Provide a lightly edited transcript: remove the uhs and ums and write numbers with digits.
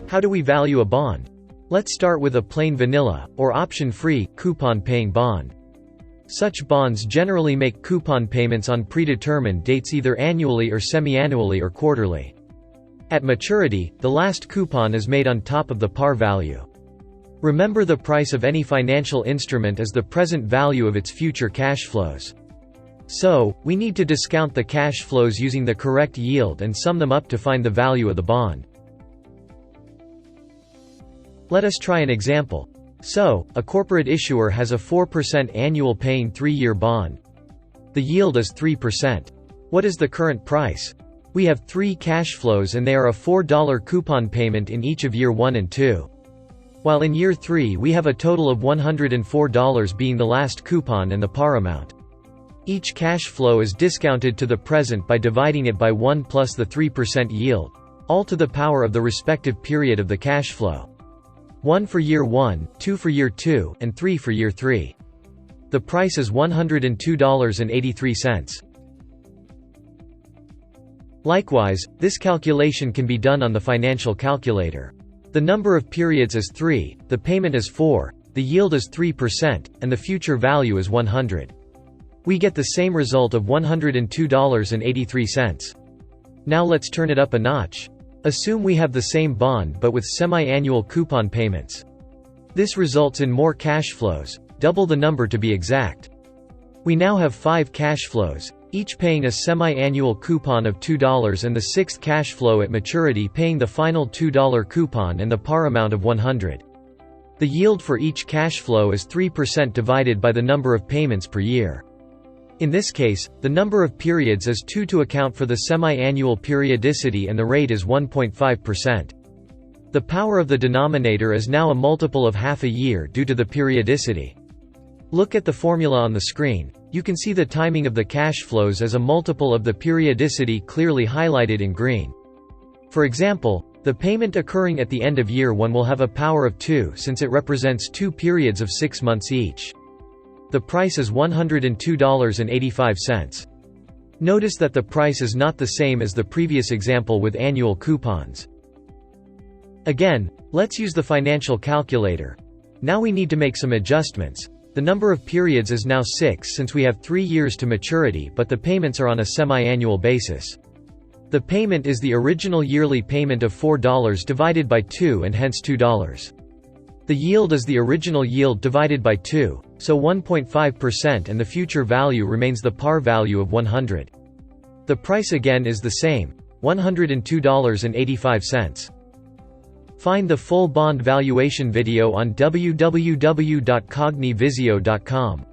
How do we value a bond? Let's start with a plain vanilla, or option-free, coupon-paying bond. Such bonds generally make coupon payments on predetermined dates either annually or semi-annually or quarterly. At maturity, the last coupon is made on top of the par value. Remember, the price of any financial instrument is the present value of its future cash flows. So, we need to discount the cash flows using the correct yield and sum them up to find the value of the bond. Let us try an example. So, a corporate issuer has a 4% annual paying 3-year bond. The yield is 3%. What is the current price? We have 3 cash flows and they are a $4 coupon payment in each of year 1 and 2. While in year 3 we have a total of $104 being the last coupon and the par amount. Each cash flow is discounted to the present by dividing it by 1 plus the 3% yield, all to the power of the respective period of the cash flow. 1 for year 1, 2 for year 2, and 3 for year 3. The price is $102.83. Likewise, this calculation can be done on the financial calculator. The number of periods is 3, the payment is 4, the yield is 3%, and the future value is 100. We get the same result of $102.83. Now let's turn it up a notch. Assume we have the same bond but with semi-annual coupon payments. This results in more cash flows, double the number to be exact. We now have 5 cash flows, each paying a semi-annual coupon of $2 and the 6th cash flow at maturity paying the final $2 coupon and the par amount of 100. The yield for each cash flow is 3% divided by the number of payments per year. In this case, the number of periods is 2 to account for the semi-annual periodicity and the rate is 1.5%. The power of the denominator is now a multiple of half a year due to the periodicity. Look at the formula on the screen. You can see the timing of the cash flows as a multiple of the periodicity clearly highlighted in green. For example, the payment occurring at the end of year 1 will have a power of 2 since it represents 2 periods of 6 months each. The price is $102.85. Notice that the price is not the same as the previous example with annual coupons. Again, let's use the financial calculator. Now we need to make some adjustments. The number of periods is now 6 since we have 3 years to maturity, but the payments are on a semi-annual basis. The payment is the original yearly payment of $4 divided by 2 and hence $2. The yield is the original yield divided by 2, so 1.5%, and the future value remains the par value of 100. The price again is the same, $102.85. Find the full bond valuation video on www.cognivisio.com.